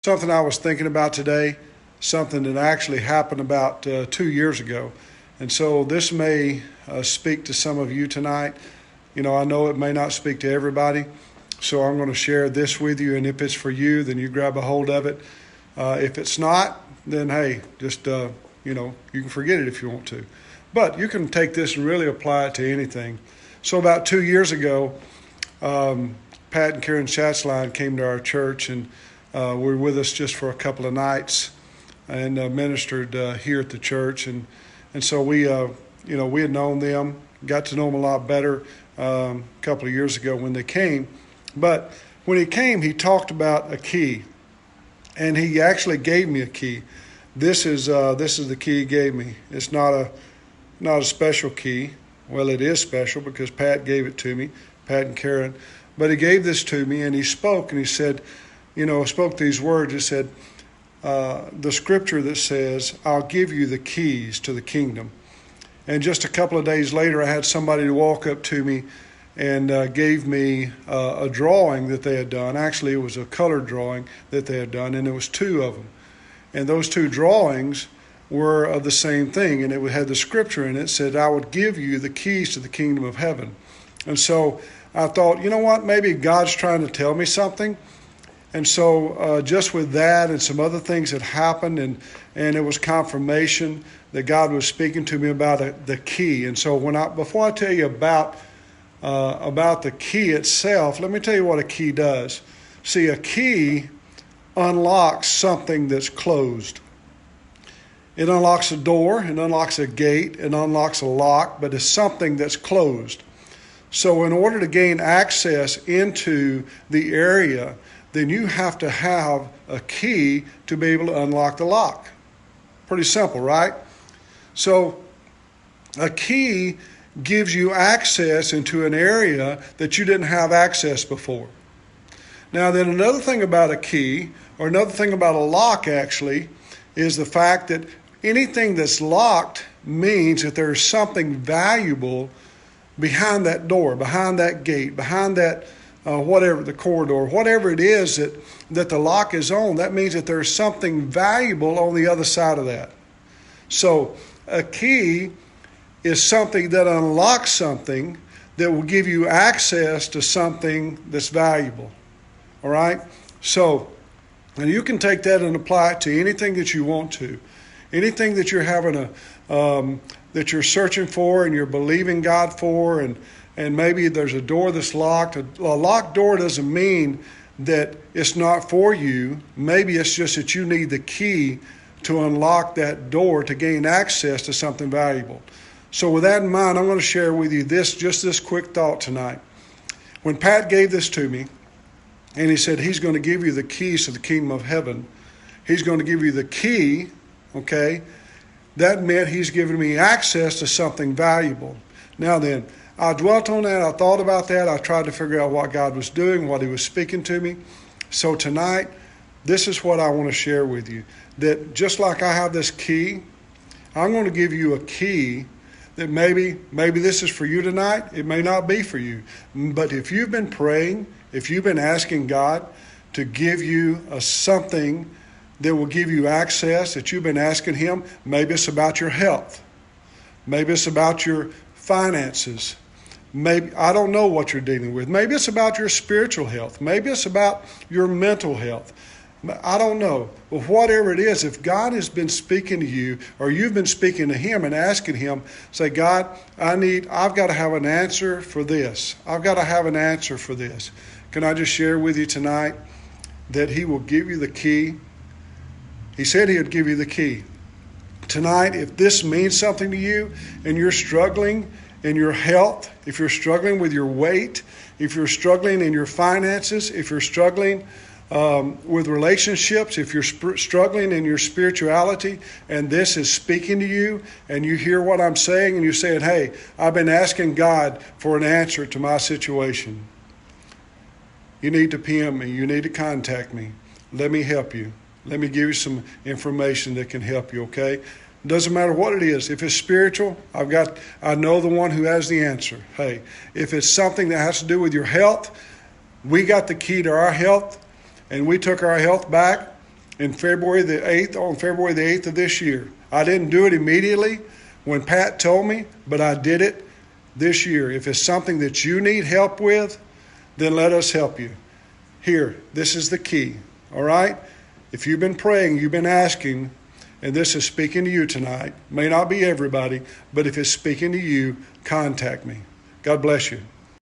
Something I was thinking about today, something that actually happened about 2 years ago. And so this may speak to some of you tonight. I know it may not speak to everybody. So I'm going to share this with you. And if it's for you, then you grab a hold of it. If it's not, then hey, just, you can forget it if you want to. But you can take this and really apply it to anything. So about 2 years ago, Pat and Karen Schatzline came to our church and were with us just for a couple of nights and ministered here at the church. And so we had known them, got to know them a lot better a couple of years ago when they came. But when he came, he talked about a key. And he actually gave me a key. This is the key he gave me. It's not a special key. Well, it is special because Pat gave it to me, Pat and Karen. But he gave this to me and he spoke and he said, spoke these words. He said, the scripture that says, I'll give you the keys to the kingdom. And just a couple of days later, I had somebody walk up to me and gave me a drawing that they had done. Actually, it was a colored drawing that they had done, and there was two of them. And those two drawings were of the same thing, and it had the scripture in it. It said, I would give you the keys to the kingdom of heaven. And so I thought, you know what, maybe God's trying to tell me something. And so just with that and some other things that happened, and it was confirmation that God was speaking to me about the key. And so before I tell you about the key itself, let me tell you what a key does. See, a key unlocks something that's closed. It unlocks a door, it unlocks a gate, it unlocks a lock, but it's something that's closed. So in order to gain access into the area, then you have to have a key to be able to unlock the lock. Pretty simple, right? So a key gives you access into an area that you didn't have access before. Now then, another thing about a key, or another thing about a lock actually, is the fact that anything that's locked means that there's something valuable behind that door, behind that gate, behind that whatever, the corridor, whatever it is that the lock is on. That means that there's something valuable on the other side of that. So a key is something that unlocks something that will give you access to something that's valuable. All right? So, and you can take that and apply it to anything that you want to. Anything that you're having that you're searching for and you're believing God for, and maybe there's a door that's locked. A locked door doesn't mean that it's not for you. Maybe it's just that you need the key to unlock that door to gain access to something valuable. So with that in mind, I'm going to share with you this quick thought tonight. When Pat gave this to me, and he said he's going to give you the keys to the kingdom of heaven, he's going to give you the key, okay? That meant he's giving me access to something valuable. Now then, I dwelt on that. I thought about that. I tried to figure out what God was doing, what he was speaking to me. So tonight, this is what I want to share with you. That just like I have this key, I'm going to give you a key that maybe this is for you tonight. It may not be for you. But if you've been praying, if you've been asking God to give you something that will give you access, that you've been asking him, maybe it's about your health. Maybe it's about your finances. Maybe, I don't know what you're dealing with. Maybe it's about your spiritual health. Maybe it's about your mental health. I don't know. But whatever it is, if God has been speaking to you, or you've been speaking to him and asking him, say, God, I've got to have an answer for this. I've got to have an answer for this. Can I just share with you tonight that he will give you the key? He said he would give you the key. Tonight, if this means something to you and you're struggling in your health, if you're struggling with your weight, if you're struggling in your finances, if you're struggling with relationships, if you're struggling in your spirituality, and this is speaking to you, and you hear what I'm saying, and you're saying, hey, I've been asking God for an answer to my situation. You need to PM me. You need to contact me. Let me help you. Let me give you some information that can help you, okay? Doesn't matter what it is. If it's spiritual, I know the one who has the answer. Hey, if it's something that has to do with your health, we got the key to our health, and we took our health back, on February the 8th of this year. I didn't do it immediately when Pat told me, but I did it this year. If it's something that you need help with, then let us help you. Here, this is the key, all right? If you've been praying, you've been asking, and this is speaking to you tonight, may not be everybody, but if it's speaking to you, contact me. God bless you.